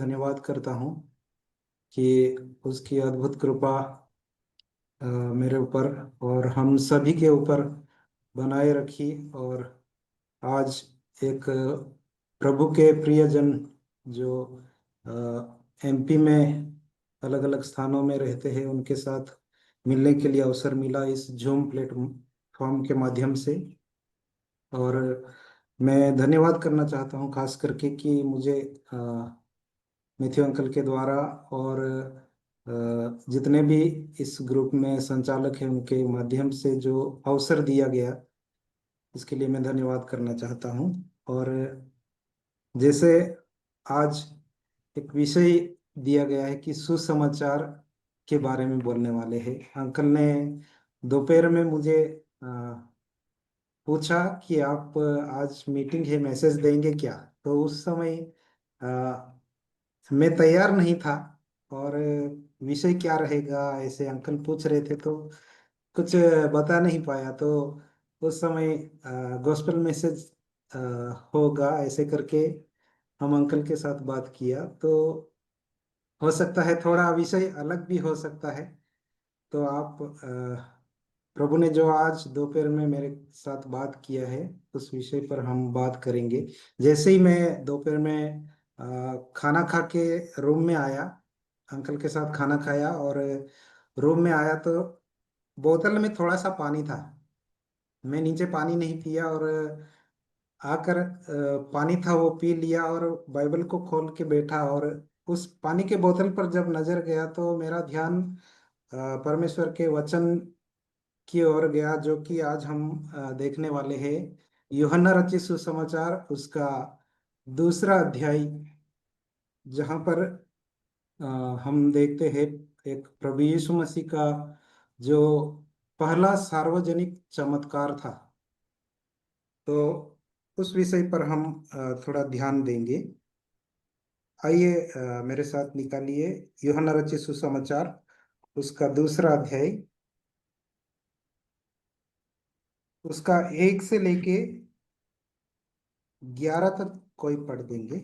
धन्यवाद करता हूँ कि उसकी अद्भुत कृपा मेरे ऊपर और हम सभी के ऊपर बनाए रखी। और आज एक प्रभु के प्रियजन जो एमपी में अलग अलग स्थानों में रहते हैं उनके साथ मिलने के लिए अवसर मिला इस जूम प्लेटफॉर्म के माध्यम से। और मैं धन्यवाद करना चाहता हूँ खास करके कि मुझे मैथ्यू अंकल के द्वारा और जितने भी इस ग्रुप में संचालक हैं उनके माध्यम से जो अवसर दिया गया, इसके लिए मैं धन्यवाद करना चाहता हूँ। और जैसे आज एक विषय दिया गया है कि सुसमाचार के बारे में बोलने वाले हैं, अंकल ने दोपहर में मुझे अ, पूछा कि आप आज मीटिंग है, मैसेज देंगे क्या। तो उस समय मैं तैयार नहीं था। और विषय क्या रहेगा ऐसे अंकल पूछ रहे थे तो कुछ बता नहीं पाया। तो उस समय गॉस्पेल मैसेज होगा ऐसे करके हम अंकल के साथ बात किया। तो हो सकता है थोड़ा विषय अलग भी हो सकता है। तो आप प्रभु ने जो आज दोपहर में मेरे साथ बात किया है उस विषय पर हम बात करेंगे। जैसे ही मैं दोपहर में खाना खा के रूम में आया, अंकल के साथ खाना खाया और रूम में आया तो बोतल में थोड़ा सा पानी था। मैं नीचे पानी नहीं पिया और आकर पानी था वो पी लिया और बाइबल को खोल के बैठा। और उस पानी के बोतल पर जब नजर गया तो मेरा ध्यान परमेश्वर के वचन की ओर गया जो कि आज हम देखने वाले हैं। यूहन्ना रचित सुसमाचार उसका दूसरा अध्याय, जहाँ पर अ, हम देखते हैं एक प्रभु यीशु मसीह का जो पहला सार्वजनिक चमत्कार था। तो उस विषय पर हम थोड़ा ध्यान देंगे। आइए मेरे साथ निकालिए यूहन्ना रचित सुसमाचार उसका दूसरा अध्याय, उसका 1 से लेके 11 तक कोई पढ़ देंगे।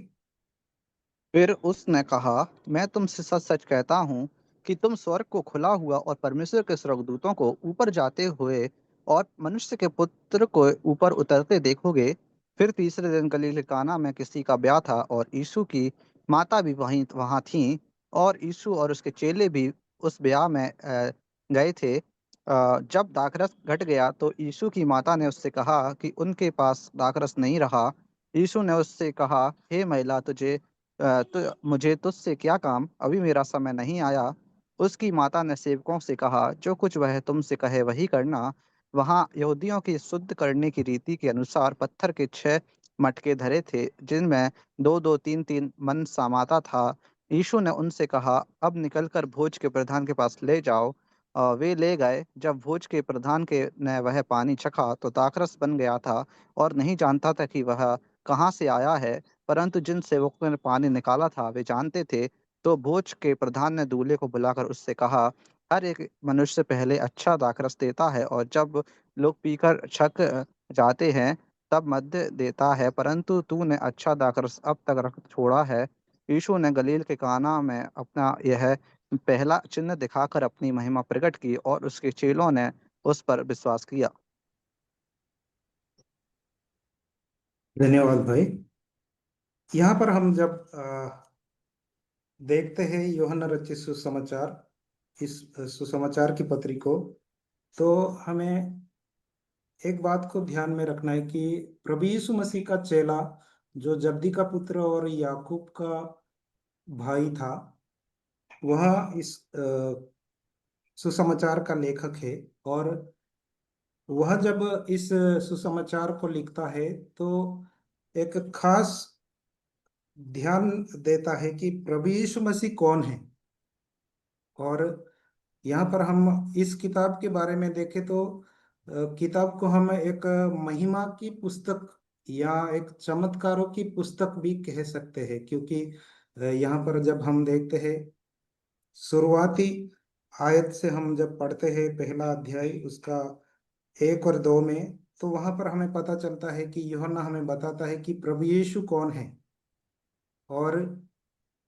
फिर उसने कहा, मैं तुमसे सच सच कहता हूँ कि तुम स्वर्ग को खुला हुआ और परमेश्वर के स्वर्गदूतों को ऊपर जाते हुए और मनुष्य के पुत्र को ऊपर उतरते देखोगे। फिर तीसरे दिन गलील काना में किसी का ब्याह था और यीशु की माता भी वहाँ थी। और यीशु और उसके चेले भी उस ब्याह में गए थे। जब दाखरस घट गया तो यीशु की माता ने उससे कहा कि उनके पास दाखरस नहीं रहा। यीशु ने उससे कहा, हे महिला, तो मुझे तुझसे क्या काम, अभी मेरा समय नहीं आया। उसकी माता ने सेवकों से कहा, जो कुछ वह तुमसे कहे वही करना। वहाँ यहूदियों की शुद्ध करने की रीति के अनुसार पत्थर के 6 मटके धरे थे, जिनमें दो दो तीन तीन मन सामाता था। यीशु ने उनसे कहा, अब निकलकर भोज के प्रधान के पास ले जाओ। वे ले गए। जब भोज के प्रधान के ने वह पानी चखा तो दाखरस बन गया था और नहीं जानता था कि वह कहाँ से आया है। परंतु जिन सेवकों ने पानी निकाला था वे जानते थे। तो भोज के प्रधान ने दूल्हे को बुलाकर उससे कहा, हर एक मनुष्य पहले अच्छा दाखरस देता है और जब लोग पीकर छक जाते हैं तब मध्य देता है, परंतु तूने अच्छा दाखरस अब तक रख छोड़ा है। यीशु ने गलील के काना में अपना यह पहला चिन्ह दिखाकर अपनी महिमा प्रकट की और उसके चेलों ने उस पर विश्वास किया। धन्यवाद भाई। यहाँ पर हम जब देखते हैं यूहन्ना रचित सुसमाचार, इस सुसमाचार की पत्री को, तो हमें एक बात को ध्यान में रखना है कि प्रभु यीशु मसीह का चेला जो जब्दी का पुत्र और याकूब का भाई था, वह इस सुसमाचार का लेखक है। और वह जब इस सुसमाचार को लिखता है तो एक खास ध्यान देता है कि प्रभु यीशु मसीह कौन है। और यहाँ पर हम इस किताब के बारे में देखें तो किताब को हम एक महिमा की पुस्तक या एक चमत्कारों की पुस्तक भी कह सकते हैं, क्योंकि यहाँ पर जब हम देखते हैं शुरुआती आयत से हम जब पढ़ते हैं पहला अध्याय उसका 1 और 2 में, तो वहां पर हमें पता चलता है कि यूहन्ना हमें बताता है कि प्रभु यीशु कौन है। और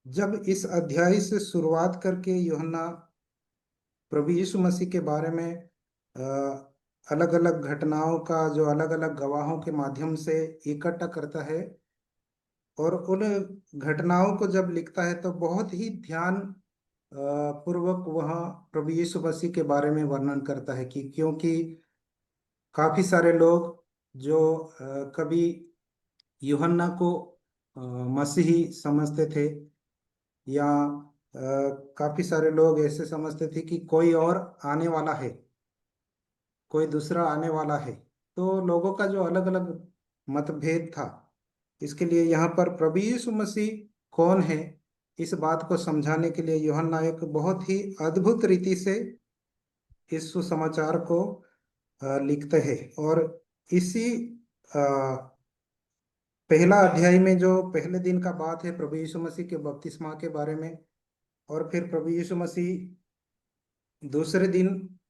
जब इस अध्याय से शुरुआत करके यूहन्ना प्रभु यीशु मसीह के बारे में अलग अलग घटनाओं का जो अलग अलग गवाहों के माध्यम से इकट्ठा करता है, और उन घटनाओं को जब लिखता है तो बहुत ही ध्यान पूर्वक वह प्रभु यीशु मसीह के बारे में वर्णन करता है, कि क्योंकि काफी सारे लोग जो कभी यूहन्ना को मसीही समझते थे, या काफी सारे लोग ऐसे समझते थे कि कोई और आने वाला है, कोई दूसरा आने वाला है। तो लोगों का जो अलग अलग मतभेद था, इसके लिए यहाँ पर प्रभु यीशु मसीह कौन है, इस बात को समझाने के लिए यूहन्ना एक बहुत ही अद्भुत रीति से इस सुसमाचार को लिखते हैं। और इसी अ, पहला अध्याय में जो पहले दिन का बात है प्रभु यीशु मसीह के बपतिस्मा के बारे में, और फिर प्रभु यीशु मसीह दूसरे दिन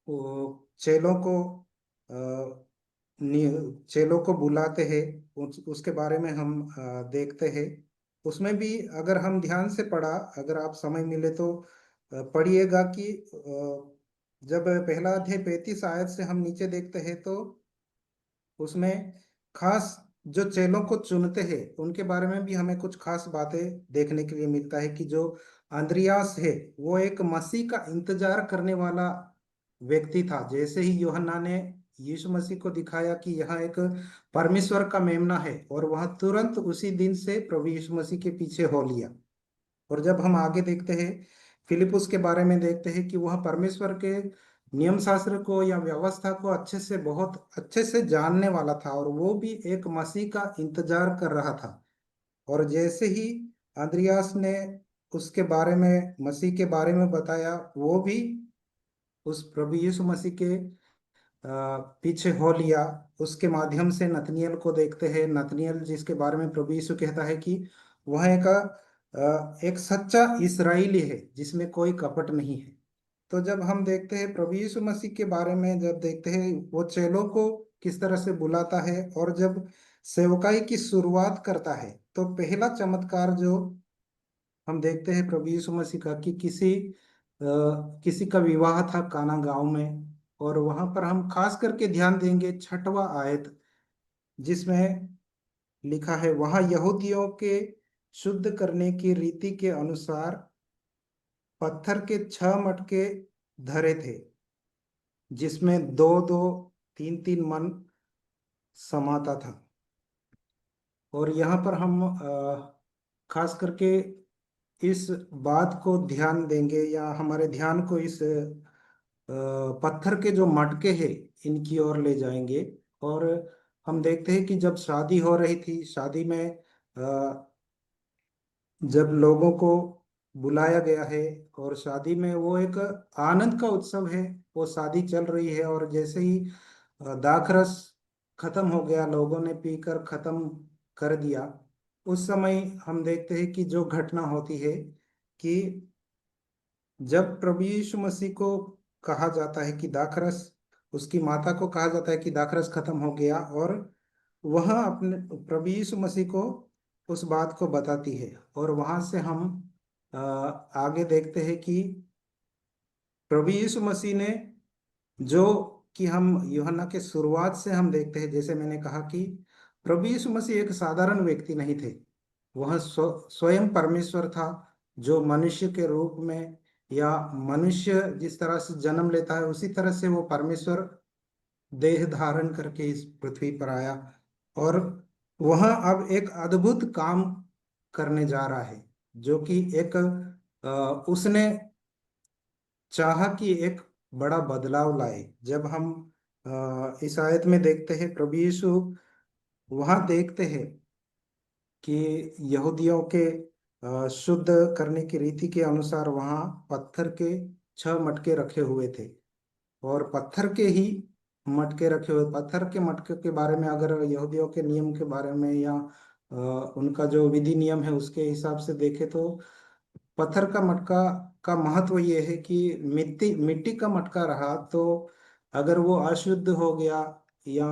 वो चेलों को चेलों को बुलाते हैं, उसके बारे में हम देखते हैं। उसमें भी अगर हम ध्यान से पढ़ा, अगर आप समय मिले तो पढ़िएगा कि जब पहला अध्याय 35 आयत से हम नीचे देखते हैं, तो उसमें खास जो चेलों को चुनते हैं उनके बारे में भी हमें कुछ खास बातें देखने के लिए मिलता है, कि जो अंद्रियास है वो एक मसीह का इंतजार करने वाला व्यक्ति था। जैसे ही यूहन्ना ने यीशु मसीह को दिखाया कि यह एक परमेश्वर का मेमना है, और वह तुरंत उसी दिन से प्रभु यीशु मसीह के पीछे हो लिया। और जब हम आगे देखते हैं, फिलिपुस के बारे में देखते हैं कि वह परमेश्वर के नियम शास्त्र को या व्यवस्था को अच्छे से, बहुत अच्छे से जानने वाला था, और वो भी एक मसीह का इंतजार कर रहा था। और जैसे ही अंद्रियास ने उसके बारे में, मसीह के बारे में बताया, वो भी उस प्रभु यीशु मसीह के पीछे हो लिया। उसके माध्यम से नतनियल को देखते हैं, नतनियल जिसके बारे में प्रभु यीशु कहता है कि वह एक सच्चा इस्राएली है जिसमें कोई कपट नहीं है। तो जब हम देखते हैं प्रभु यीशु मसीह के बारे में, जब देखते हैं वो चेलों को किस तरह से बुलाता है, और जब सेवकाई की शुरुआत करता है, तो पहला चमत्कार जो हम देखते हैं प्रभु यीशु मसीह का, कि किसी का विवाह था काना गांव में। और वहां पर हम खास करके ध्यान देंगे छठवां आयत, जिसमें लिखा है, वहां यहूदियों के शुद्ध करने की रीति के अनुसार पत्थर के 6 मटके धरे थे, जिसमें दो दो, तीन तीन मन समाता था। और यहाँ पर हम खास करके इस बात को ध्यान देंगे, या हमारे ध्यान को इस पत्थर के जो मटके हैं इनकी ओर ले जाएंगे। और हम देखते हैं कि जब शादी हो रही थी, शादी में जब लोगों को बुलाया गया है, और शादी में वो एक आनंद का उत्सव है, वो शादी चल रही है, और जैसे ही दाखरस खत्म हो गया, लोगों ने पीकर खत्म कर दिया, उस समय हम देखते हैं कि जो घटना होती है, कि जब प्रभु यीशु मसीह को कहा जाता है कि दाखरस, उसकी माता को कहा जाता है कि दाखरस खत्म हो गया, और वह अपने प्रभु यीशु मसीह को उस बात को बताती है। और वहां से हम आगे देखते हैं कि प्रभु यीशु मसीह ने जो, कि हम यूहन्ना के शुरुआत से हम देखते हैं, जैसे मैंने कहा कि प्रभु यीशु मसीह एक साधारण व्यक्ति नहीं थे। वह स्वयं परमेश्वर था, जो मनुष्य के रूप में, या मनुष्य जिस तरह से जन्म लेता है उसी तरह से वो परमेश्वर देह धारण करके इस पृथ्वी पर आया। और वह अब एक अद्भुत काम करने जा रहा है, जो कि एक उसने चाहा कि एक बड़ा बदलाव लाए। जब हम इस आयत में देखते हैं, प्रभु यीशु वहां देखते हैं कि यहूदियों के शुद्ध करने की रीति के अनुसार वहां पत्थर के 6 मटके रखे हुए थे। और पत्थर के ही मटके रखे हुए, पत्थर के मटके के बारे में अगर यहूदियों के नियम के बारे में, या उनका जो विधि नियम है उसके हिसाब से देखें, तो पत्थर का मटका का महत्व ये है कि मिट्टी मिट्टी का मटका रहा तो अगर वो अशुद्ध हो गया या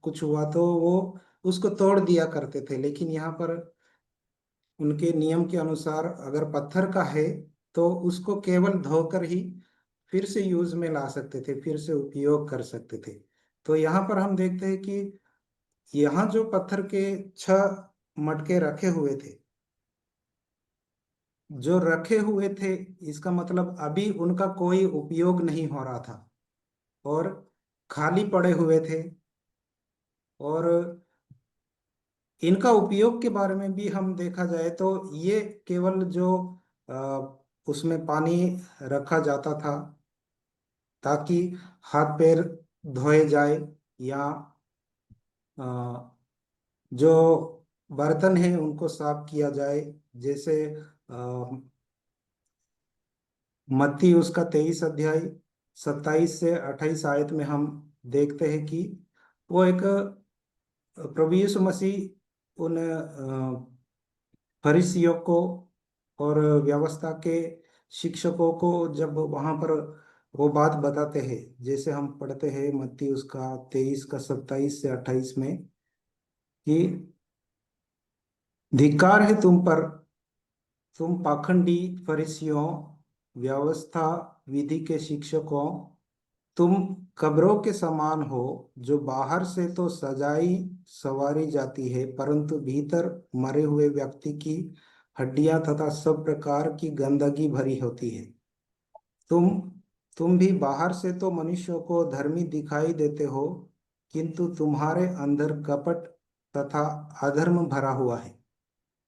कुछ हुआ, तो वो उसको तोड़ दिया करते थे। लेकिन यहाँ पर उनके नियम के अनुसार अगर पत्थर का है तो उसको केवल धोकर ही फिर से यूज में ला सकते थे, फिर से उपयोग कर सकते थे। तो यहाँ पर हम देखते हैं कि यहाँ जो पत्थर के 6 मटके रखे हुए थे, जो रखे हुए थे, इसका मतलब अभी उनका कोई उपयोग नहीं हो रहा था और खाली पड़े हुए थे। और इनका उपयोग के बारे में भी हम देखा जाए तो ये केवल जो उसमें पानी रखा जाता था ताकि हाथ पैर धोए जाए, या अ, जो बर्तन है उनको साफ किया जाए। जैसे मत्ती उसका 23 अध्याय 27 से 28 आयत में हम देखते हैं कि वो एक प्रभु यीशु मसीह उन फरीसियों को और व्यवस्था के शिक्षकों को जब वहां पर वो बात बताते हैं, जैसे हम पढ़ते हैं मत्ती उसका 23 का 27 से 28 में कि धिक्कार है तुम पर, तुम पाखंडी फरीसियों, व्यवस्था विधि के शिक्षकों, तुम कब्रों के समान हो, जो बाहर से तो सजाई संवारी जाती है परंतु भीतर मरे हुए व्यक्ति की हड्डियां तथा सब प्रकार की गंदगी भरी होती है। तुम तुम भी बाहर से तो मनुष्यों को धर्मी दिखाई देते हो, किंतु तुम्हारे अंदर कपट तथा अधर्म भरा हुआ है।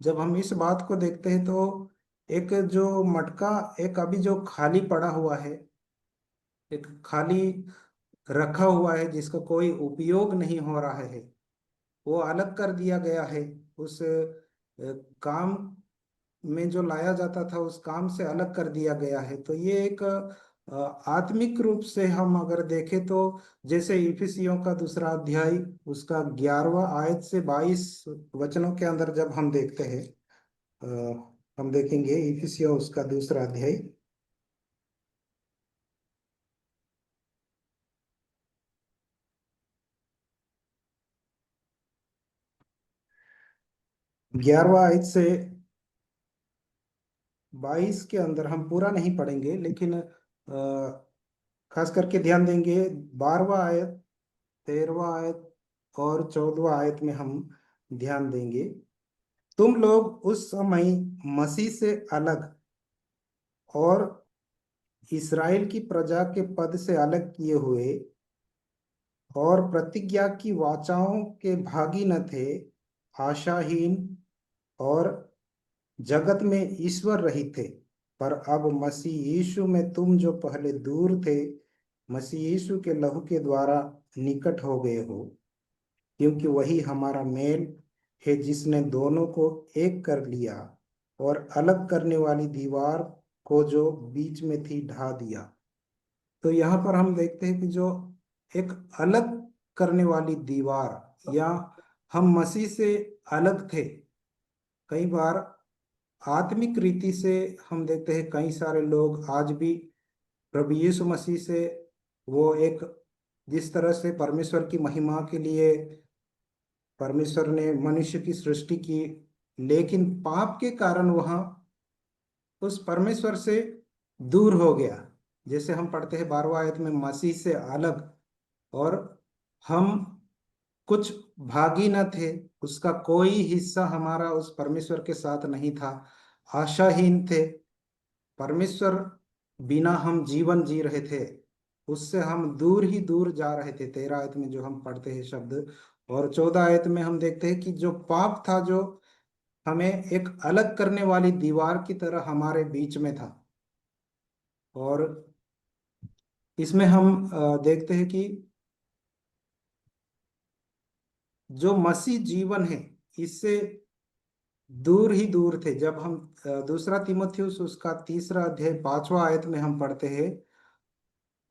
जब हम इस बात को देखते हैं तो एक जो मटका, एक अभी जो खाली पड़ा हुआ है, एक खाली रखा हुआ है जिसका कोई उपयोग नहीं हो रहा है, वो अलग कर दिया गया है। उस काम में जो लाया जाता था उस काम से अलग कर दिया गया है। तो ये एक आत्मिक रूप से हम अगर देखें तो जैसे इफिसियों का 2 अध्याय उसका 11वां आयत से 22 वचनों के अंदर जब हम देखते हैं, हम देखेंगे इफिसियों उसका 2 अध्याय 11वां आयत से 22 के अंदर हम पूरा नहीं पढ़ेंगे, लेकिन खास करके ध्यान देंगे 12वां आयत, 13वां आयत और 14वां आयत में हम ध्यान देंगे। तुम लोग उस समय मसीह से अलग और इस्राएल की प्रजा के पद से अलग किए हुए और प्रतिज्ञा की वाचाओं के भागी न थे, आशाहीन और जगत में ईश्वर रहित थे। पर अब मसीह यीशु में तुम जो पहले दूर थे, मसीह यीशु के लहू के द्वारा निकट हो गए हो, क्योंकि वही हमारा मेल है जिसने दोनों को एक कर लिया और अलग करने वाली दीवार को जो बीच में थी ढा दिया। तो यहाँ पर हम देखते हैं कि जो एक अलग करने वाली दीवार, या हम मसीह से अलग थे। कई बार आत्मिक रीति से हम देखते हैं कई सारे लोग आज भी प्रभु यीशु मसीह से, वो एक जिस तरह से परमेश्वर की महिमा के लिए परमेश्वर ने मनुष्य की सृष्टि की, लेकिन पाप के कारण वह उस परमेश्वर से दूर हो गया। जैसे हम पढ़ते हैं 12वां आयत में मसीह से अलग, और हम कुछ भागी न थे, उसका कोई हिस्सा हमारा उस परमेश्वर के साथ नहीं था, आशाहीन थे। परमेश्वर बिना हम जीवन जी रहे थे, उससे हम दूर ही दूर जा रहे थे, 13 आयत में जो हम पढ़ते हैं शब्द। और 14 आयत में हम देखते हैं कि जो पाप था, जो हमें एक अलग करने वाली दीवार की तरह हमारे बीच में था। और इसमें हम देखते हैं कि जो मसीह जीवन है, इससे दूर ही दूर थे। जब हम 2 तीमुथियुस उसका 3 अध्याय 5वां आयत में हम पढ़ते हैं,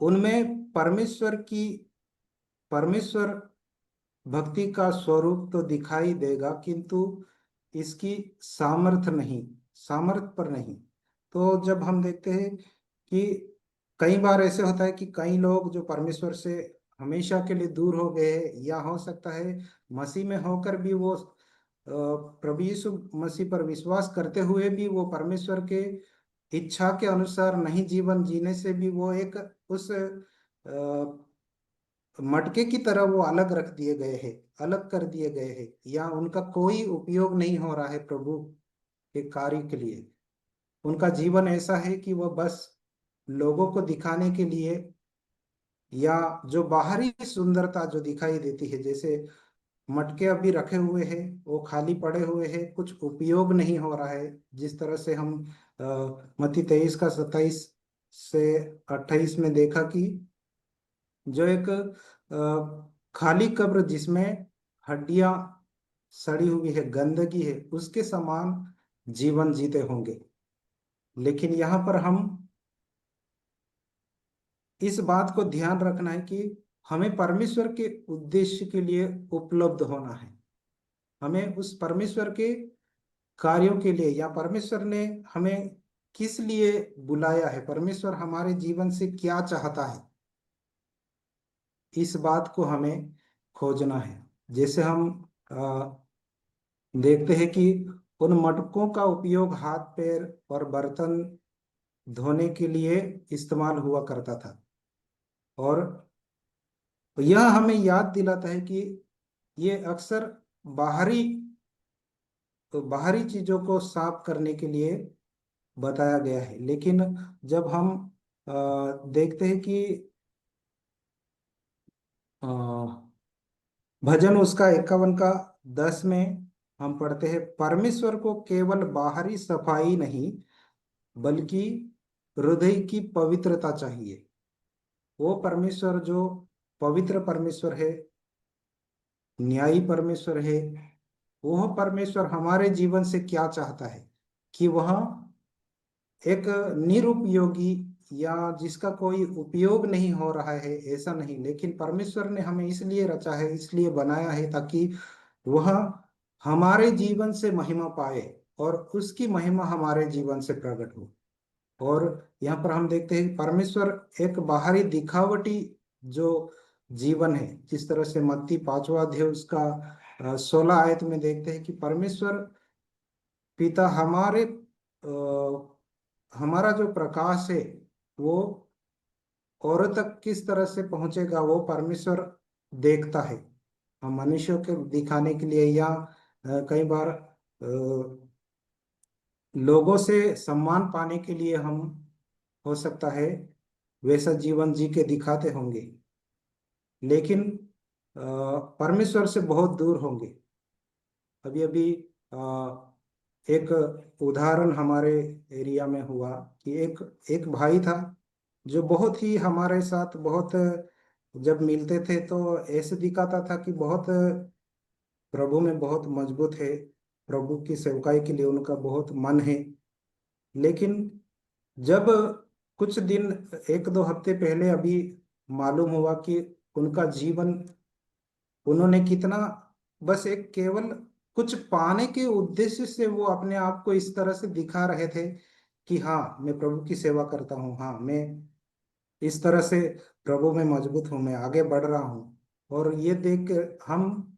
उनमें परमेश्वर भक्ति का स्वरूप तो दिखाई देगा, किंतु इसकी सामर्थ पर नहीं। तो जब हम देखते हैं कि कई बार ऐसे होता है कि कई लोग जो परमेश्वर से हमेशा के लिए दूर हो गए हैं, या हो सकता है मसीह में होकर भी वो प्रभु यीशु मसीह पर विश्वास करते हुए भी वो परमेश्वर के इच्छा के अनुसार नहीं जीवन जीने से भी वो एक उस मटके की तरह वो अलग रख दिए गए हैं, अलग कर दिए गए हैं, या उनका कोई उपयोग नहीं हो रहा है प्रभु के कार्य के लिए। उनका जीवन ऐसा है कि वह बस लोगों को दिखाने के लिए, या जो बाहरी सुंदरता जो दिखाई देती है, जैसे मटके अभी रखे हुए हैं, वो खाली पड़े हुए हैं, कुछ उपयोग नहीं हो रहा है। जिस तरह से हम मत्ती 23 का 27 से 28 में देखा कि जो एक खाली कब्र जिसमें हड्डियां सड़ी हुई है, गंदगी है, उसके समान जीवन जीते होंगे। लेकिन यहाँ पर हम इस बात को ध्यान रखना है कि हमें परमेश्वर के उद्देश्य के लिए उपलब्ध होना है। हमें उस परमेश्वर के कार्यों के लिए, या परमेश्वर ने हमें किस लिए बुलाया है, परमेश्वर हमारे जीवन से क्या चाहता है, इस बात को हमें खोजना है। जैसे हम देखते हैं कि उन मटकों का उपयोग हाथ पैर और बर्तन धोने के लिए इस्तेमाल हुआ करता था। और यह हमें याद दिलाता है कि ये अक्सर बाहरी बाहरी चीजों को साफ करने के लिए बताया गया है। लेकिन जब हम देखते हैं कि अ, भजन उसका 51 का 10 में हम पढ़ते हैं, परमेश्वर को केवल बाहरी सफाई नहीं बल्कि हृदय की पवित्रता चाहिए। वो परमेश्वर जो पवित्र परमेश्वर है, न्यायी परमेश्वर है, वह परमेश्वर हमारे जीवन से क्या चाहता है कि वह एक निरुपयोगी, या जिसका कोई उपयोग नहीं हो रहा है, ऐसा नहीं। लेकिन परमेश्वर ने हमें इसलिए रचा है, इसलिए बनाया है, ताकि वह हमारे जीवन से महिमा पाए और उसकी महिमा हमारे जीवन से प्रकट हो। और यहाँ पर हम देखते हैं कि परमेश्वर एक बाहरी दिखावटी जो जीवन है, जिस तरह से मत्ती 5वां अध्याय उसका 16 आयत में देखते हैं कि परमेश्वर पिता हमारा जो प्रकाश है वो औरों तक किस तरह से पहुंचेगा, वो परमेश्वर देखता है। हम मनुष्यों के दिखाने के लिए, या कई बार लोगों से सम्मान पाने के लिए हम, हो सकता है, वैसा जीवन जी के दिखाते होंगे, लेकिन परमेश्वर से बहुत दूर होंगे। अभी अभी एक उदाहरण हमारे एरिया में हुआ कि एक एक भाई था जो बहुत ही हमारे साथ बहुत, जब मिलते थे तो ऐसे दिखाता था कि बहुत प्रभु में बहुत मजबूत है, प्रभु की सेवकाई के लिए उनका बहुत मन है। लेकिन जब कुछ दिन, 1-2 हफ्ते पहले अभी मालूम हुआ कि उनका जीवन, उन्होंने कितना, बस एक केवल कुछ पाने के उद्देश्य से वो अपने आप को इस तरह से दिखा रहे थे कि हाँ मैं प्रभु की सेवा करता हूँ, हाँ मैं इस तरह से प्रभु में मजबूत हूँ, मैं आगे बढ़ रहा हूँ। और ये देख के हम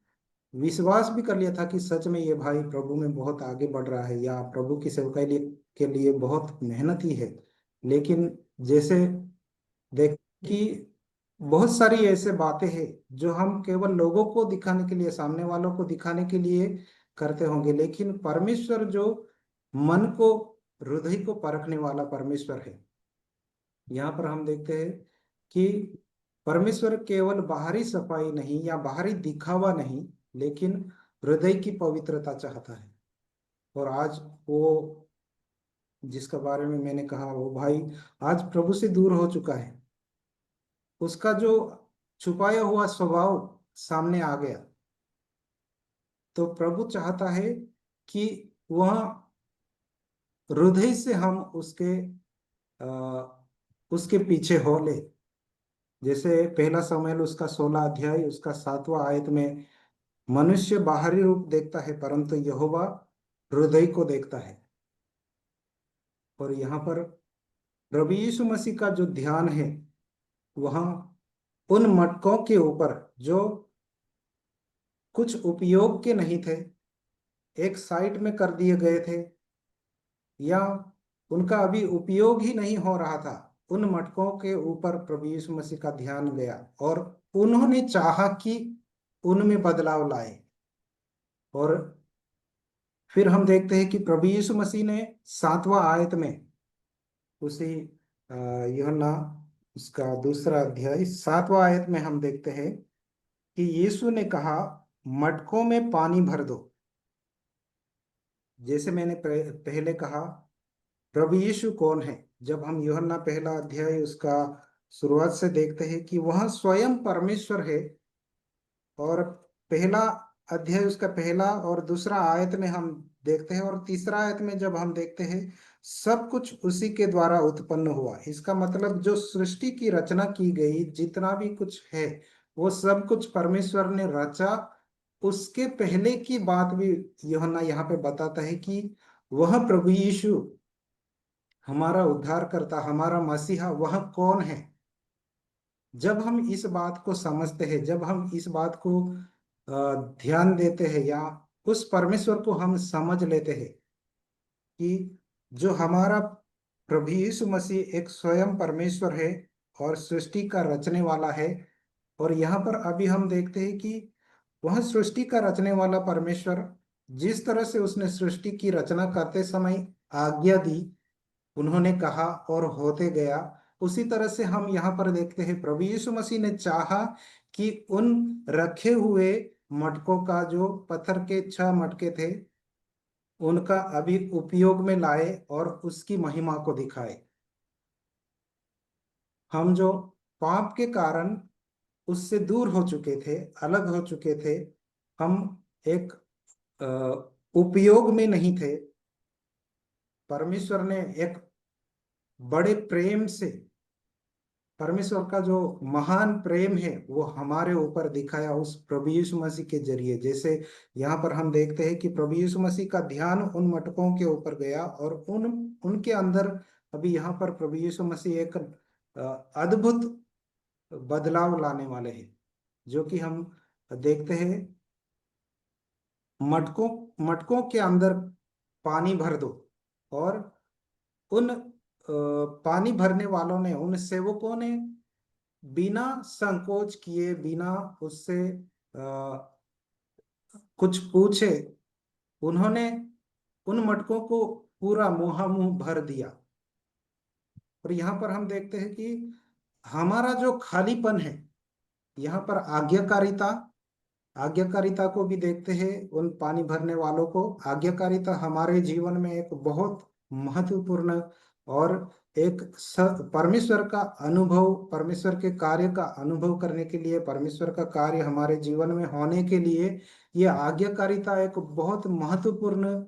विश्वास भी कर लिया था कि सच में ये भाई प्रभु में बहुत आगे बढ़ रहा है, या प्रभु की सेवकाई के लिए बहुत मेहनती है। लेकिन जैसे देख कि बहुत सारी ऐसे बातें हैं जो हम केवल लोगों को दिखाने के लिए, सामने वालों को दिखाने के लिए करते होंगे, लेकिन परमेश्वर जो मन को, हृदय को परखने वाला परमेश्वर है। यहाँ पर हम देखते हैं कि परमेश्वर केवल बाहरी सफाई नहीं या बाहरी दिखावा नहीं, लेकिन हृदय की पवित्रता चाहता है। और आज वो, जिसका बारे में मैंने कहा, वो भाई आज प्रभु से दूर हो चुका है। उसका जो छुपाया हुआ स्वभाव सामने आ गया। तो प्रभु चाहता है कि वह हृदय से हम उसके पीछे हो ले। जैसे पहला शमूएल उसका 16 अध्याय उसका 7वां आयत में, मनुष्य बाहरी रूप देखता है परंतु यहोवा हृदय को देखता है। और यहाँ पर प्रभु यीशु मसीह का जो ध्यान है वह उन मटकों के ऊपर जो कुछ उपयोग के नहीं थे, एक साइड में कर दिए गए थे, या उनका अभी उपयोग ही नहीं हो रहा था, उन मटकों के ऊपर प्रभु यीशु मसीह का ध्यान गया और उन्होंने चाहा कि उनमें बदलाव लाए। और फिर हम देखते हैं कि प्रभु यीशु मसीह ने 7वां आयत में, उसी यूहन्ना उसका दूसरा अध्याय 7वां आयत में हम देखते हैं कि यीशु ने कहा, मटकों में पानी भर दो। जैसे मैंने पहले कहा, प्रभु यीशु कौन है? जब हम यूहन्ना पहला अध्याय उसका शुरुआत से देखते हैं कि वह स्वयं परमेश्वर है, और पहला अध्याय उसका पहला और दूसरा आयत में हम देखते हैं, और तीसरा आयत में जब हम देखते हैं, सब कुछ उसी के द्वारा उत्पन्न हुआ। इसका मतलब जो सृष्टि की रचना की गई, जितना भी कुछ है, वो सब कुछ परमेश्वर ने रचा। उसके पहले की बात भी यूहन्ना यहाँ पे बताता है कि वह प्रभु यीशु, हमारा उद्धारकर्ता, हमारा मसीहा, वह कौन है। जब हम इस बात को समझते हैं, जब हम इस बात को ध्यान देते हैं, या उस परमेश्वर को हम समझ लेते हैं कि जो हमारा प्रभु यीशु मसीह एक स्वयं परमेश्वर है और सृष्टि का रचने वाला है। और यहाँ पर अभी हम देखते हैं कि वह सृष्टि का रचने वाला परमेश्वर, जिस तरह से उसने सृष्टि की रचना करते समय आज्ञा दी, उन्होंने कहा और होते गया, उसी तरह से हम यहाँ पर देखते हैं प्रभु यीशु मसीह ने चाहा कि उन रखे हुए मटकों का, जो पत्थर के 6 मटके थे, उनका अभी उपयोग में लाए और उसकी महिमा को दिखाए। हम जो पाप के कारण उससे दूर हो चुके थे, अलग हो चुके थे, हम एक अ, उपयोग में नहीं थे, परमेश्वर ने एक बड़े प्रेम से, परमेश्वर का जो महान प्रेम है वो हमारे ऊपर दिखाया उस प्रभु यीशु मसीह के जरिए। जैसे यहाँ पर हम देखते हैं कि प्रभु यीशु मसीह का ध्यान उन मटकों के ऊपर गया, और उन उनके अंदर अभी यहाँ पर प्रभु यीशु मसीह एक अद्भुत बदलाव लाने वाले हैं, जो कि हम देखते हैं। मटकों मटकों के अंदर पानी भर दो, और उन पानी भरने वालों ने, उन सेवकों ने बिना संकोच किए, बिना उससे कुछ पूछे, उन्होंने उन मटकों को पूरा मुंहामुंह भर दिया। और यहाँ पर हम देखते हैं कि हमारा जो खालीपन है, यहाँ पर आज्ञाकारिता, आज्ञाकारिता को भी देखते हैं उन पानी भरने वालों को। आज्ञाकारिता हमारे जीवन में एक बहुत महत्वपूर्ण और एक परमेश्वर का अनुभव, परमेश्वर के कार्य का अनुभव करने के लिए, परमेश्वर का कार्य हमारे जीवन में होने के लिए, ये आज्ञाकारिता एक बहुत महत्वपूर्ण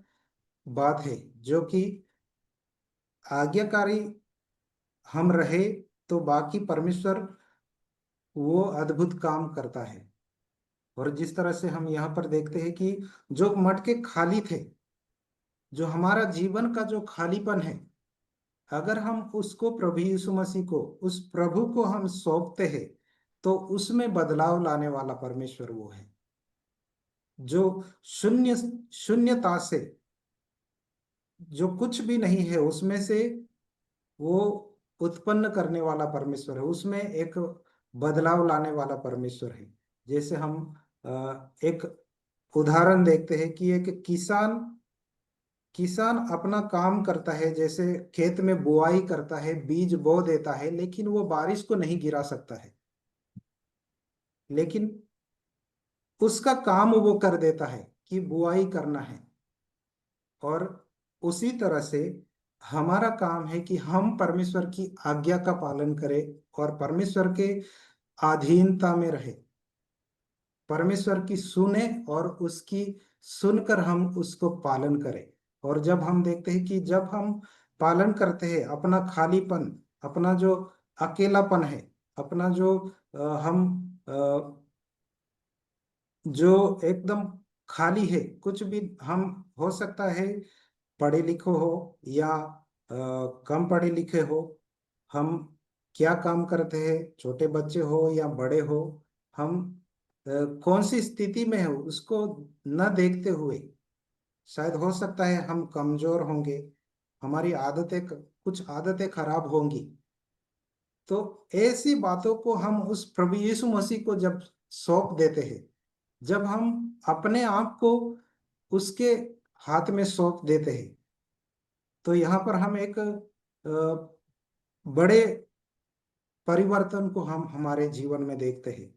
बात है। जो कि आज्ञाकारी हम रहे तो बाकी परमेश्वर वो अद्भुत काम करता है। और जिस तरह से हम यहाँ पर देखते हैं कि जो मटके खाली थे, जो हमारा जीवन का जो खालीपन है, अगर हम उसको प्रभु यीशु मसीह को, उस प्रभु को हम सौंपते हैं, तो उसमें बदलाव लाने वाला परमेश्वर वो है, जो शून्य शून्यता से, जो कुछ भी नहीं है उसमें से वो उत्पन्न करने वाला परमेश्वर है, उसमें एक बदलाव लाने वाला परमेश्वर है। जैसे हम एक उदाहरण देखते हैं कि एक किसान किसान अपना काम करता है, जैसे खेत में बुआई करता है, बीज बो देता है, लेकिन वो बारिश को नहीं गिरा सकता है, लेकिन उसका काम वो कर देता है कि बुआई करना है। और उसी तरह से हमारा काम है कि हम परमेश्वर की आज्ञा का पालन करें और परमेश्वर के अधीनता में रहे, परमेश्वर की सुने और उसकी सुनकर हम उसको पालन करें। और जब हम देखते हैं कि जब हम पालन करते हैं, अपना खालीपन, अपना जो अकेलापन है, अपना जो हम जो एकदम खाली है, कुछ भी हम, हो सकता है पढ़े लिखे हो या कम पढ़े लिखे हो, हम क्या काम करते हैं, छोटे बच्चे हो या बड़े हो, हम कौन सी स्थिति में हो उसको न देखते हुए, शायद हो सकता है हम कमजोर होंगे, हमारी आदतें कुछ आदतें खराब होंगी। तो ऐसी बातों को हम उस प्रभु यीशु मसीह को जब सौंप देते हैं, जब हम अपने आप को उसके हाथ में सौंप देते हैं, तो यहाँ पर हम एक बड़े परिवर्तन को हम हमारे जीवन में देखते हैं।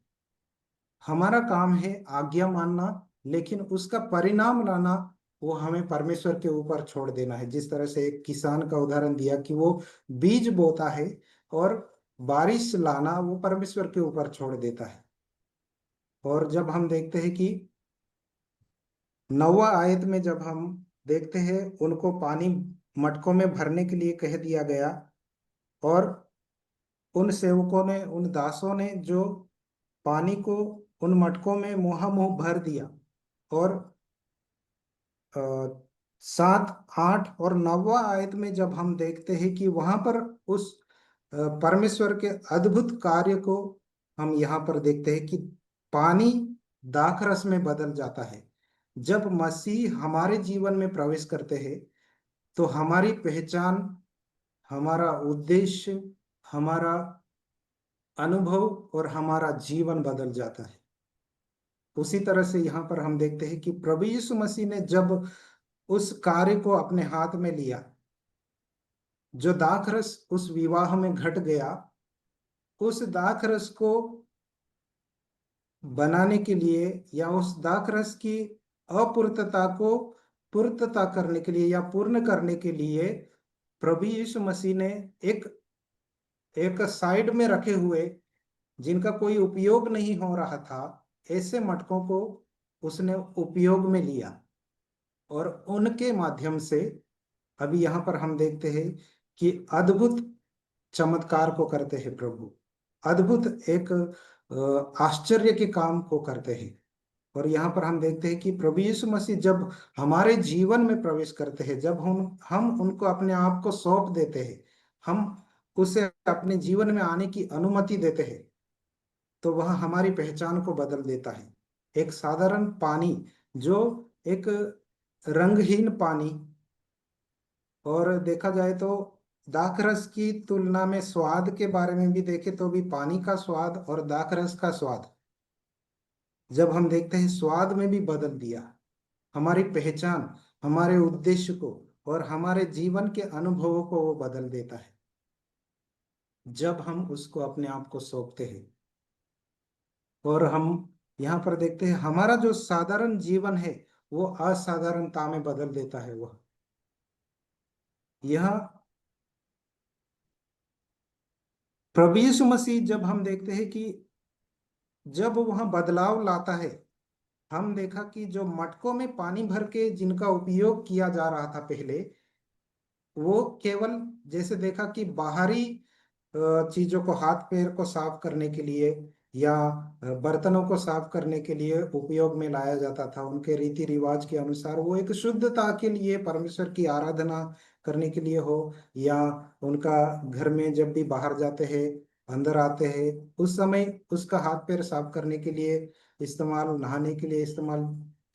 हमारा काम है आज्ञा मानना, लेकिन उसका परिणाम लाना वो हमें परमेश्वर के ऊपर छोड़ देना है। जिस तरह से एक किसान का उदाहरण दिया कि वो बीज बोता है और बारिश लाना वो परमेश्वर के ऊपर छोड़ देता है। और जब हम देखते हैं कि 9वां आयत में जब हम देखते हैं उनको पानी मटकों में भरने के लिए कह दिया गया, और उन सेवकों ने, उन दासों ने जो पानी को उन मटकों में मुंह भर दिया, और अ, 7, 8 और 9वां आयत में जब हम देखते हैं कि वहां पर उस परमेश्वर के अद्भुत कार्य को हम यहाँ पर देखते हैं कि पानी दाखरस में बदल जाता है। जब मसीह हमारे जीवन में प्रवेश करते हैं तो हमारी पहचान, हमारा उद्देश्य, हमारा अनुभव और हमारा जीवन बदल जाता है। उसी तरह से यहाँ पर हम देखते हैं कि प्रभु यीशु मसीह ने जब उस कार्य को अपने हाथ में लिया, जो दाखरस उस विवाह में घट गया, उस दाखरस को बनाने के लिए या उस दाखरस की अपूर्तता को पूर्तता करने के लिए या पूर्ण करने के लिए प्रभु यीशु मसीह ने एक एक साइड में रखे हुए, जिनका कोई उपयोग नहीं हो रहा था, ऐसे मटकों को उसने उपयोग में लिया, और उनके माध्यम से अभी यहाँ पर हम देखते हैं कि अद्भुत चमत्कार को करते हैं प्रभु, अद्भुत एक आश्चर्य के काम को करते हैं। और यहाँ पर हम देखते हैं कि प्रभु यीशु मसीह जब हमारे जीवन में प्रवेश करते हैं, जब हम उनको अपने आप को सौंप देते हैं, हम उसे अपने जीवन में आने की अनुमति देते हैं, तो वह हमारी पहचान को बदल देता है। एक साधारण पानी, जो एक रंगहीन पानी, और देखा जाए तो दाखरस की तुलना में स्वाद के बारे में भी देखें तो भी पानी का स्वाद और दाखरस का स्वाद, जब हम देखते हैं स्वाद में भी बदल दिया, हमारी पहचान, हमारे उद्देश्य को और हमारे जीवन के अनुभवों को वो बदल देता है जब हम उसको अपने आप को सौंपते हैं। और हम यहाँ पर देखते हैं हमारा जो साधारण जीवन है वो असाधारणता में बदल देता है। वह यह प्रभु यीशु मसीह, जब हम देखते हैं कि जब वह बदलाव लाता है, हम देखा कि जो मटकों में पानी भर के जिनका उपयोग किया जा रहा था पहले, वो केवल जैसे देखा कि बाहरी चीजों को, हाथ पैर को साफ करने के लिए या बर्तनों को साफ करने के लिए उपयोग में लाया जाता था। उनके रीति रिवाज के अनुसार वो एक शुद्धता के लिए, परमेश्वर की आराधना करने के लिए हो, या उनका घर में जब भी बाहर जाते हैं, अंदर आते हैं, उस समय उसका हाथ पैर साफ करने के लिए इस्तेमाल, नहाने के लिए इस्तेमाल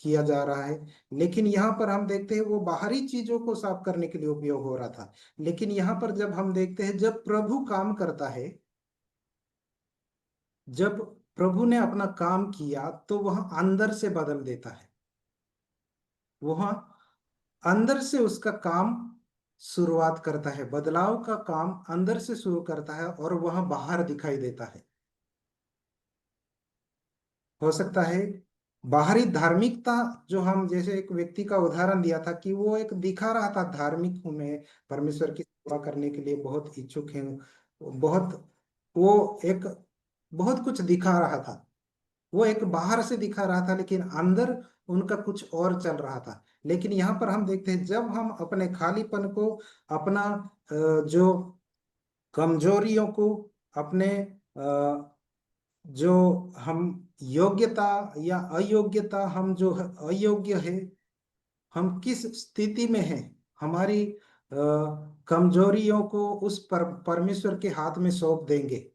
किया जा रहा है। लेकिन यहाँ पर हम देखते हैं वो बाहरी चीजों को साफ करने के लिए उपयोग हो रहा था। लेकिन यहाँ पर जब हम देखते हैं, जब प्रभु काम करता है, जब प्रभु ने अपना काम किया, तो वह अंदर से बदल देता है। वह अंदर से उसका काम शुरुआत करता है, बदलाव का काम अंदर से शुरू करता है और वह बाहर दिखाई देता है। हो सकता है बाहरी धार्मिकता, जो हम जैसे एक व्यक्ति का उदाहरण दिया था कि वो एक दिखा रहा था धार्मिक हूं मैं, परमेश्वर की सेवा करने के लिए बहुत इच्छुक है, बहुत, वो एक बहुत कुछ दिखा रहा था, वो एक बाहर से दिखा रहा था, लेकिन अंदर उनका कुछ और चल रहा था। लेकिन यहाँ पर हम देखते हैं जब हम अपने खालीपन को, अपना जो कमजोरियों को, अपने जो हम योग्यता या अयोग्यता, हम जो अयोग्य है, हम किस स्थिति में हैं, हमारी कमजोरियों को उस परमेश्वर के हाथ में सौंप देंगे,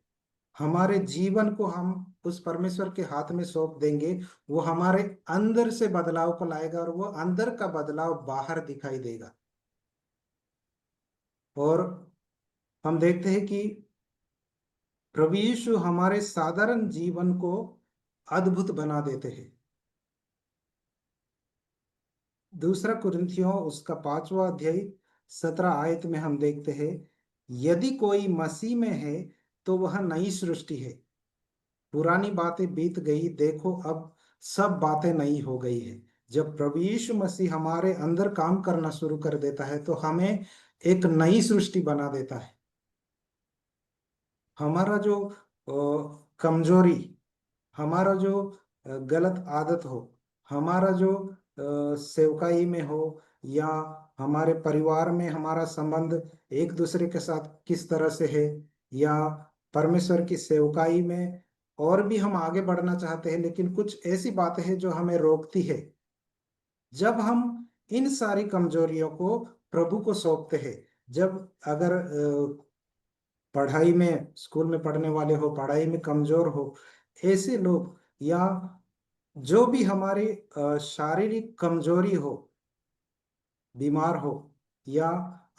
हमारे जीवन को हम उस परमेश्वर के हाथ में सौंप देंगे, वो हमारे अंदर से बदलाव को लाएगा और वो अंदर का बदलाव बाहर दिखाई देगा। और हम देखते हैं कि प्रभु यीशु हमारे साधारण जीवन को अद्भुत बना देते हैं। दूसरा कुरिन्थियों उसका 5वां अध्याय 17 आयत में हम देखते हैं, यदि कोई मसीह में है तो वह नई सृष्टि है, पुरानी बातें बीत गई, देखो अब सब बातें नई हो गई है। जब प्रभु यीशु मसीह हमारे अंदर काम करना शुरू कर देता है तो हमें एक नई सृष्टि बना देता है। हमारा जो कमजोरी, हमारा जो गलत आदत हो, हमारा जो सेवकाई में हो, या हमारे परिवार में हमारा संबंध एक दूसरे के साथ किस तरह से है, या परमेश्वर की सेवकाई में और भी हम आगे बढ़ना चाहते हैं लेकिन कुछ ऐसी बातें हैं जो हमें रोकती है। जब हम इन सारी कमजोरियों को प्रभु को सौंपते हैं, जब अगर पढ़ाई में, स्कूल में पढ़ने वाले हो, पढ़ाई में कमजोर हो, ऐसे लोग, या जो भी हमारी शारीरिक कमजोरी हो, बीमार हो, या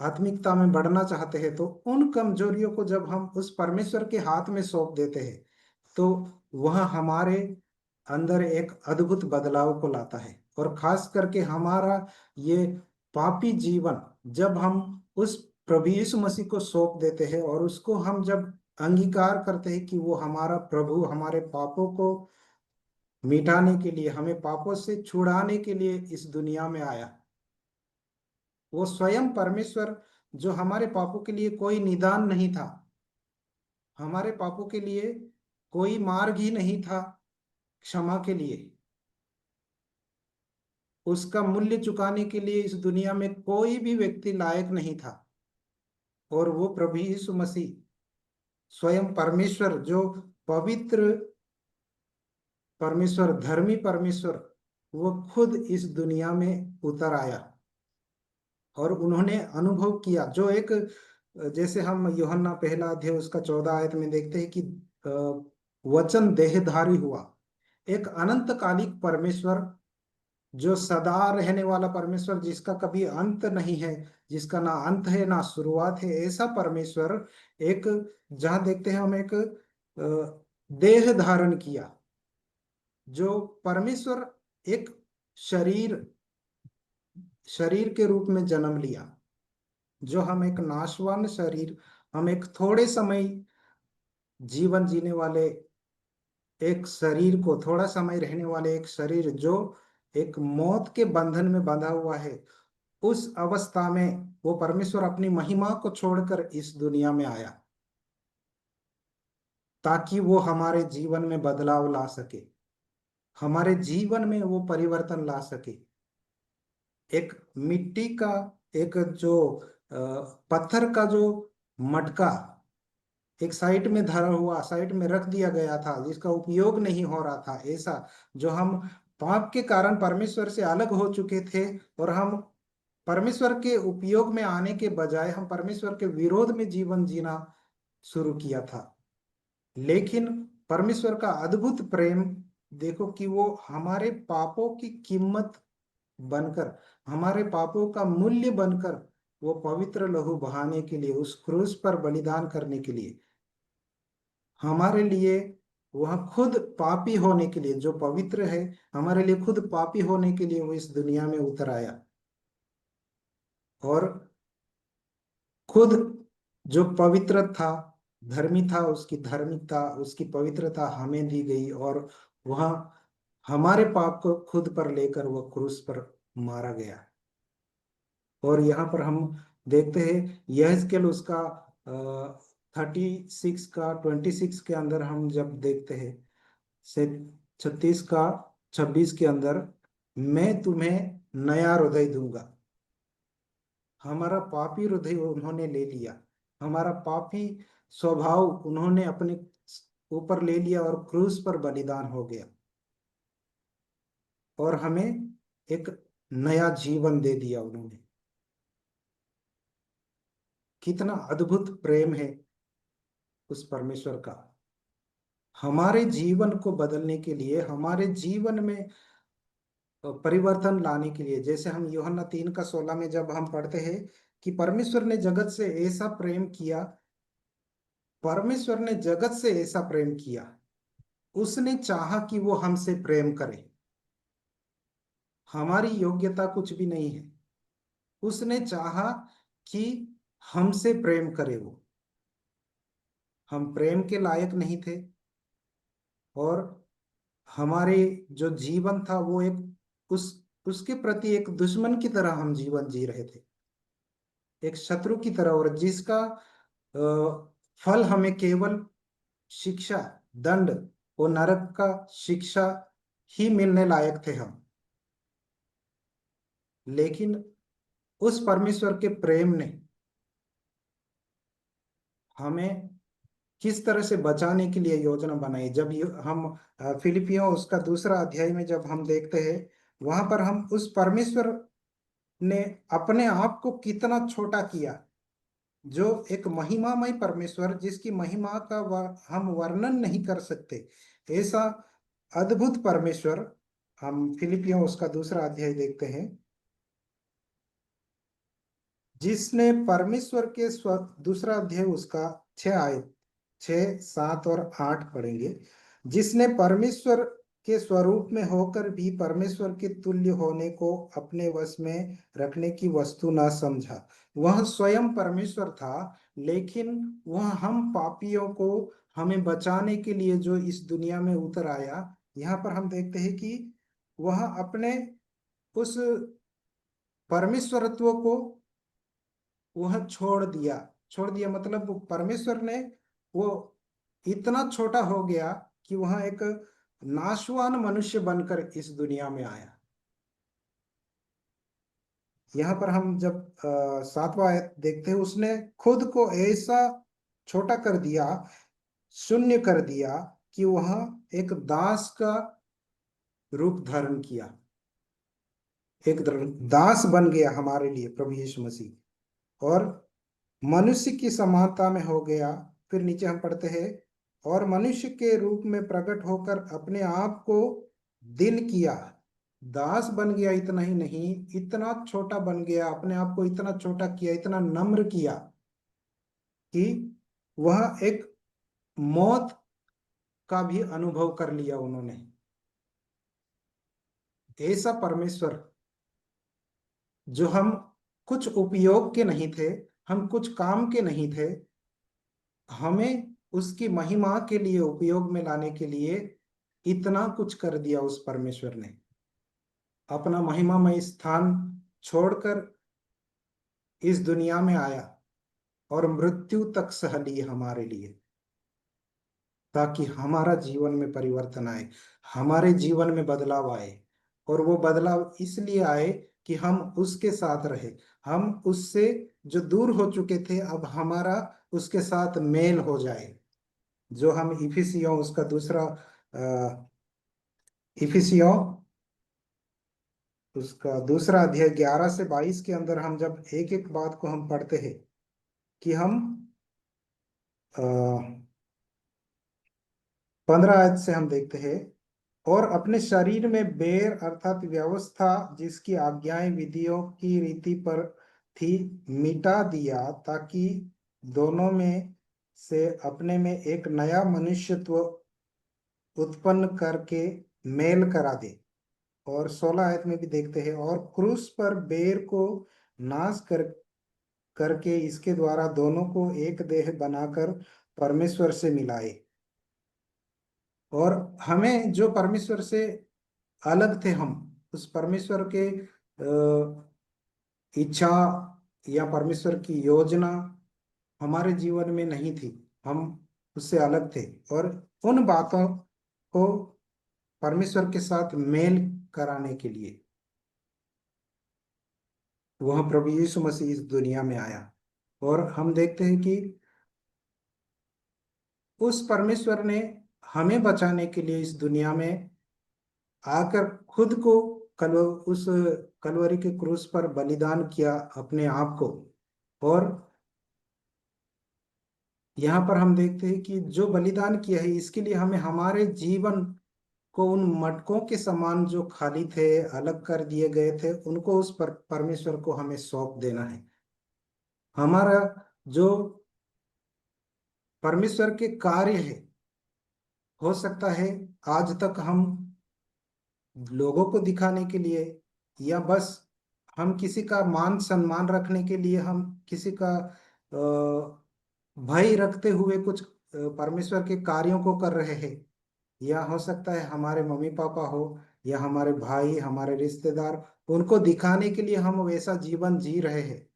आत्मिकता में बढ़ना चाहते हैं, तो उन कमजोरियों को जब हम उस परमेश्वर के हाथ में सौंप देते हैं तो वह हमारे अंदर एक अद्भुत बदलाव को लाता है। और खास करके हमारा ये पापी जीवन जब हम उस प्रभु यीशु मसीह को सौंप देते हैं और उसको हम जब अंगीकार करते हैं कि वो हमारा प्रभु हमारे पापों को मिटाने के लिए, हमें पापों से छुड़ाने के लिए इस दुनिया में आया, वो स्वयं परमेश्वर जो हमारे पापों के लिए कोई निदान नहीं था, हमारे पापों के लिए कोई मार्ग ही नहीं था क्षमा के लिए, उसका मूल्य चुकाने के लिए इस दुनिया में कोई भी व्यक्ति लायक नहीं था। और वो प्रभु यीशु मसीह स्वयं परमेश्वर, जो पवित्र परमेश्वर, धर्मी परमेश्वर, वो खुद इस दुनिया में उतर आया और उन्होंने अनुभव किया, जो एक, जैसे हम यूहन्ना 1 अध्याय उसका 14 आयत में देखते हैं कि वचन देहधारी हुआ, एक अनंतकालिक परमेश्वर, जो सदा रहने वाला परमेश्वर, जिसका कभी अंत नहीं है, जिसका ना अंत है ना शुरुआत है, ऐसा परमेश्वर एक, जहां देखते हैं हम एक देह धारण किया, जो परमेश्वर एक शरीर शरीर के रूप में जन्म लिया, जो हम एक नाशवान शरीर, हम एक थोड़े समय जीवन जीने वाले एक शरीर को, थोड़ा समय रहने वाले एक शरीर जो एक मौत के बंधन में बंधा हुआ है, उस अवस्था में वो परमेश्वर अपनी महिमा को छोड़कर इस दुनिया में आया ताकि वो हमारे जीवन में बदलाव ला सके, हमारे जीवन में वो परिवर्तन ला सके। एक मिट्टी का, एक जो पत्थर का जो मटका एक साइड में धरा हुआ, साइड में रख दिया गया था, जिसका उपयोग नहीं हो रहा था, ऐसा जो हम पाप के कारण परमेश्वर से अलग हो चुके थे और हम परमेश्वर के उपयोग में आने के बजाय हम परमेश्वर के विरोध में जीवन जीना शुरू किया था। लेकिन परमेश्वर का अद्भुत प्रेम देखो कि वो हमारे पापों की कीमत बनकर, हमारे पापों का मूल्य बनकर, वो पवित्र लहू बहाने के लिए, उस क्रूस पर बलिदान करने के लिए, हमारे लिए, वह खुद पापी होने के लिए, जो पवित्र है, हमारे लिए खुद पापी होने के लिए वो इस दुनिया में उतर आया और खुद जो पवित्र था, धर्मी था, उसकी धार्मिकता, उसकी पवित्रता हमें दी गई और वह हमारे पाप को खुद पर लेकर वह क्रूस पर मारा गया। और यहाँ पर हम देखते हैं यहेजकेल उसका 36 के अंदर हम जब देखते हैं, से 36 का 26 के अंदर, मैं तुम्हें नया हृदय दूंगा। हमारा पापी हृदय उन्होंने ले लिया, हमारा पापी स्वभाव उन्होंने अपने ऊपर ले लिया और क्रूस पर बलिदान हो गया और हमें एक नया जीवन दे दिया उन्होंने। कितना अद्भुत प्रेम है उस परमेश्वर का। हमारे जीवन को बदलने के लिए, हमारे जीवन में परिवर्तन लाने के लिए। जैसे हम यूहन्ना 3:16 में जब हम पढ़ते हैं कि परमेश्वर ने जगत से ऐसा प्रेम किया, परमेश्वर ने जगत से ऐसा प्रेम किया, उसने चाहा कि वो हमसे प्रेम करे। हमारी योग्यता कुछ भी नहीं है, उसने चाहा कि हमसे प्रेम करे वो। हम प्रेम के लायक नहीं थे, और हमारे जो जीवन था वो एक उसके प्रति एक दुश्मन की तरह हम जीवन जी रहे थे, एक शत्रु की तरह। और जिसका फल हमें केवल शिक्षा, दंड और नरक का शिक्षा ही मिलने लायक थे हम। लेकिन उस परमेश्वर के प्रेम ने हमें किस तरह से बचाने के लिए योजना बनाई। जब हम फिलिपियों उसका 2 अध्याय में जब हम देखते हैं, वहां पर हम उस परमेश्वर ने अपने आप को कितना छोटा किया, जो एक महिमामय परमेश्वर जिसकी महिमा का हम वर्णन नहीं कर सकते, ऐसा अद्भुत परमेश्वर। हम फिलिपियों उसका 2 अध्याय देखते हैं, जिसने परमेश्वर के 2 अध्याय उसका 6 आयत 6, 7 और 8 पढ़ेंगे। जिसने परमेश्वर के स्वरूप में होकर भी परमेश्वर के तुल्य होने को अपने वश में रखने की वस्तु ना समझा। वह स्वयं परमेश्वर था, लेकिन वह हम पापियों को, हमें बचाने के लिए जो इस दुनिया में उतर आया। यहाँ पर हम देखते हैं कि वह अपने उस परमेश्वरत्व को वह छोड़ दिया मतलब वो परमेश्वर ने, वो इतना छोटा हो गया कि वह एक नाशवान मनुष्य बनकर इस दुनिया में आया। यहाँ पर हम जब 7वां आयत देखते हैं, उसने खुद को ऐसा छोटा कर दिया, शून्य कर दिया, कि वह एक दास का रूप धारण किया, एक दास बन गया हमारे लिए प्रभु यीशु मसीह, और मनुष्य की समानता में हो गया। फिर नीचे हम पढ़ते हैं, और मनुष्य के रूप में प्रकट होकर अपने आप को दिन किया। दास बन गया, इतना ही नहीं, इतना छोटा बन गया, अपने आप को इतना छोटा किया, इतना नम्र किया कि वह एक मौत का भी अनुभव कर लिया उन्होंने। ऐसा परमेश्वर, जो हम कुछ उपयोग के नहीं थे, हम कुछ काम के नहीं थे, हमें उसकी महिमा के लिए उपयोग में लाने के लिए इतना कुछ कर दिया उस परमेश्वर ने। अपना महिमामय स्थान छोड़कर इस दुनिया में आया और मृत्यु तक सह ली हमारे लिए, ताकि हमारा जीवन में परिवर्तन आए, हमारे जीवन में बदलाव आए। और वो बदलाव इसलिए आए कि हम उसके साथ रहे। हम उससे जो दूर हो चुके थे, अब हमारा उसके साथ मेल हो जाए। जो हम इफिसियों उसका इफिसियों उसका 2 अध्याय 11 से 22 के अंदर हम जब एक एक बात को हम पढ़ते हैं, कि हम 15 आयत से हम देखते हैं, और अपने शरीर में बैर अर्थात व्यवस्था जिसकी आज्ञाएं विधियों की रीति पर थी, मिटा दिया, ताकि दोनों में से अपने में एक नया मनुष्यत्व उत्पन्न करके मेल करा दे। और 16 आयत में भी देखते हैं, और क्रूस पर बैर को नाश करके इसके द्वारा दोनों को एक देह बनाकर परमेश्वर से मिलाए। और हमें जो परमेश्वर से अलग थे, हम उस परमेश्वर के इच्छा या परमेश्वर की योजना हमारे जीवन में नहीं थी, हम उससे अलग थे। और उन बातों को परमेश्वर के साथ मेल कराने के लिए वह प्रभु यीशु मसीह इस दुनिया में आया। और हम देखते हैं कि उस परमेश्वर ने हमें बचाने के लिए इस दुनिया में आकर खुद को उस कलवरी के क्रूस पर बलिदान किया, अपने आप को। और यहाँ पर हम देखते हैं कि जो बलिदान किया है इसके लिए हमें हमारे जीवन को उन मटकों के समान जो खाली थे, अलग कर दिए गए थे, उनको उस परमेश्वर को हमें सौंप देना है। हमारा जो परमेश्वर के कार्य है, हो सकता है आज तक हम लोगों को दिखाने के लिए, या बस हम किसी का मान सम्मान रखने के लिए, हम किसी का भय रखते हुए कुछ परमेश्वर के कार्यों को कर रहे हैं, या हो सकता है हमारे मम्मी पापा हो या हमारे भाई, हमारे रिश्तेदार, उनको दिखाने के लिए हम वैसा जीवन जी रहे हैं।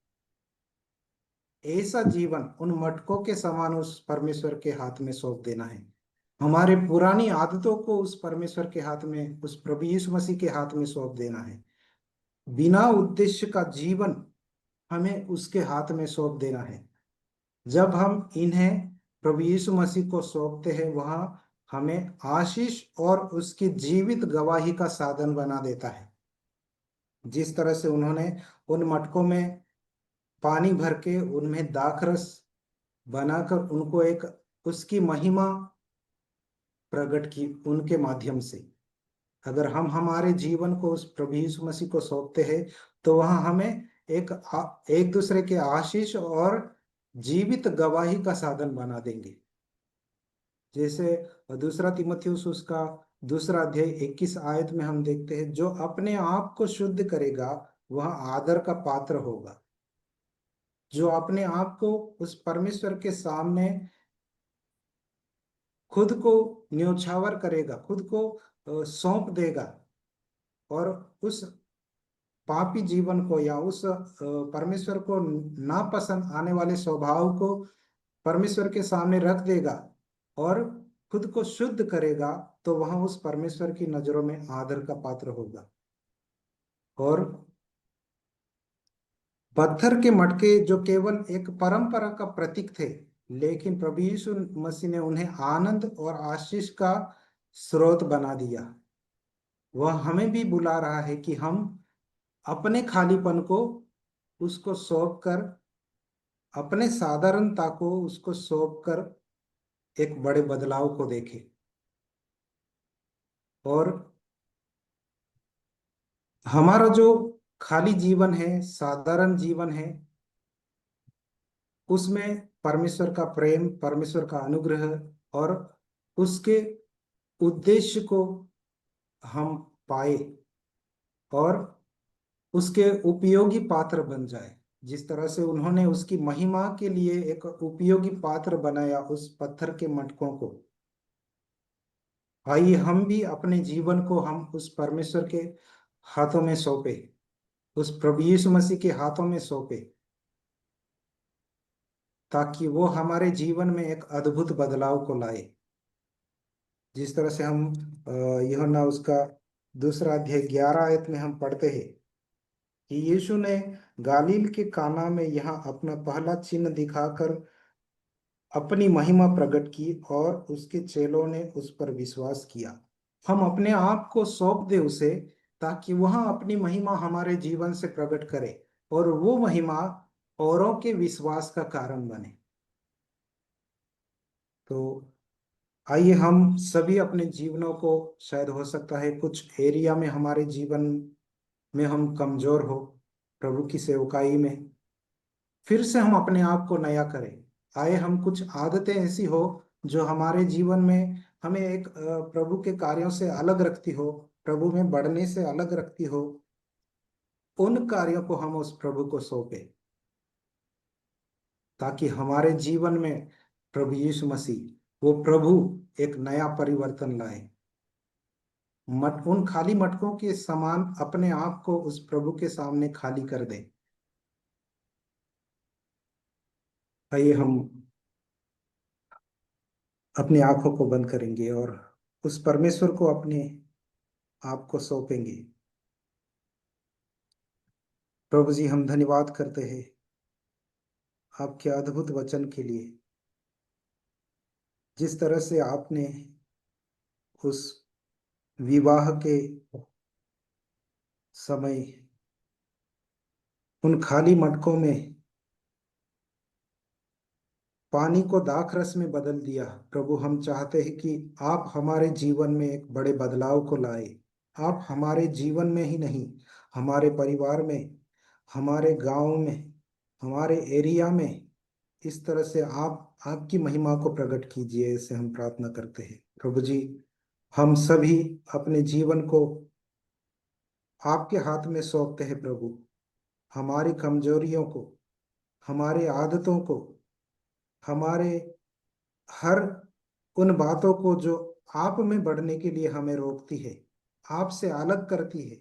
ऐसा जीवन उन मटकों के समान उस परमेश्वर के हाथ में सौंप देना है। हमारे पुरानी आदतों को उस परमेश्वर के हाथ में, उस प्रभु यीशु मसीह के हाथ में सौंप देना है। बिना उद्देश्य का जीवन हमें उसके हाथ में सौंप देना है। जब हम इन्हें प्रभु यीशु मसीह को सौंपते हैं, वह हमें आशीष और उसकी जीवित गवाही का साधन बना देता है। जिस तरह से उन्होंने उन मटकों में पानी भर के उनमें दाखरस बनाकर उनको एक उसकी महिमा प्रकट की उनके माध्यम से, अगर हम हमारे जीवन को उस प्रभु यीशु मसीह को सौंपते हैं, तो वह हमें एक दूसरे के आशीष और जीवित गवाही का साधन बना देंगे। जैसे दूसरा तीमुथियुस उसका दूसरा अध्याय 21 आयत में हम देखते हैं, जो अपने आप को शुद्ध करेगा वह आदर का पात्र होगा। जो अपने आप को उस परमेश्वर के सामने खुद को न्योछावर करेगा, खुद को सौंप देगा, और उस पापी जीवन को या उस परमेश्वर को नापसंद आने वाले स्वभाव को परमेश्वर के सामने रख देगा और खुद को शुद्ध करेगा, तो वह उस परमेश्वर की नजरों में आदर का पात्र होगा। और पत्थर के मटके जो केवल एक परंपरा का प्रतीक थे, लेकिन प्रभु यीशु मसीह ने उन्हें आनंद और आशीष का स्रोत बना दिया। वह हमें भी बुला रहा है कि हम अपने खालीपन को उसको सौंप कर, अपने साधारणता को उसको सौंप कर एक बड़े बदलाव को देखें। और हमारा जो खाली जीवन है, साधारण जीवन है, उसमें परमेश्वर का प्रेम, परमेश्वर का अनुग्रह और उसके उद्देश्य को हम पाए और उसके उपयोगी पात्र बन जाए। जिस तरह से उन्होंने उसकी महिमा के लिए एक उपयोगी पात्र बनाया उस पत्थर के मटकों को, आइए हम भी अपने जीवन को हम उस परमेश्वर के हाथों में सौंपे, उस प्रभु यीशु मसीह के हाथों में सौंपे, ताकि वो हमारे जीवन में एक अद्भुत बदलाव को लाए। जिस तरह से हम यूहन्ना उसका दूसरा अध्याय 11 आयत में हम पढ़ते हैं कि यीशु ने गालील के काना में यहाँ अपना पहला चिन्ह दिखाकर अपनी महिमा प्रकट की और उसके चेलों ने उस पर विश्वास किया। हम अपने आप को सौंप दे उसे, ताकि वह अपनी महिमा हमारे जीवन से प्रकट करे और वो महिमा औरों के विश्वास का कारण बने। तो आइए हम सभी अपने जीवनों को, शायद हो सकता है कुछ एरिया में हमारे जीवन में हम कमजोर हो प्रभु की सेवकाई में, फिर से हम अपने आप को नया करें। आए हम कुछ आदतें ऐसी हो जो हमारे जीवन में हमें एक प्रभु के कार्यों से अलग रखती हो, प्रभु में बढ़ने से अलग रखती हो, उन कार्यों को हम उस प्रभु को सौंपे, ताकि हमारे जीवन में प्रभु यीशु मसीह, वो प्रभु, एक नया परिवर्तन लाए। उन खाली मटकों के समान अपने आप को उस प्रभु के सामने खाली कर दे। आइए हम अपनी आंखों को बंद करेंगे और उस परमेश्वर को अपने आप को सौंपेंगे। प्रभु जी, हम धन्यवाद करते हैं आपके अद्भुत वचन के लिए। जिस तरह से आपने उस विवाह के समय उन खाली मटकों में पानी को दाखरस में बदल दिया। प्रभु, हम चाहते हैं कि आप हमारे जीवन में एक बड़े बदलाव को लाए। आप हमारे जीवन में ही नहीं, हमारे परिवार में, हमारे गांव में, हमारे एरिया में इस तरह से आप आपकी महिमा को प्रकट कीजिए, ऐसे हम प्रार्थना करते हैं प्रभु जी। हम सभी अपने जीवन को आपके हाथ में सौंपते हैं प्रभु। हमारी कमजोरियों को, हमारी आदतों को, हमारे हर उन बातों को जो आप में बढ़ने के लिए हमें रोकती है, आपसे अलग करती है,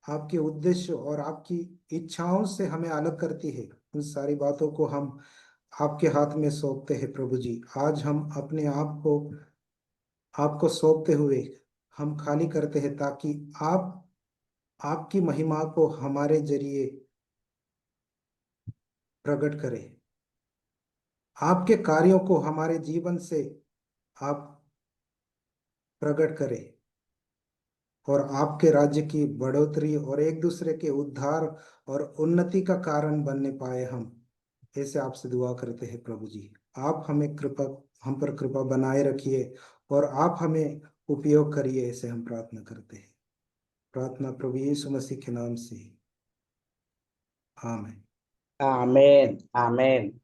आपके उद्देश्य और आपकी इच्छाओं से हमें अलग करती है, उन सारी बातों को हम आपके हाथ में सौंपते हैं प्रभु जी। आज हम अपने आप को आपको सौंपते हुए हम खाली करते हैं, ताकि आप आपकी महिमा को हमारे जरिए प्रकट करें। आपके कार्यों को हमारे जीवन से आप प्रकट करें, और आपके राज्य की बढ़ोतरी और एक दूसरे के उद्धार और उन्नति का कारण बनने पाए हम, ऐसे आपसे दुआ करते हैं प्रभु जी। आप हमें कृपा हम पर कृपा बनाए रखिए, और आप हमें उपयोग करिए, ऐसे हम प्रार्थना करते हैं। प्रार्थना प्रभु यीशु मसीह के नाम से, आमीन। आमेन आमेन।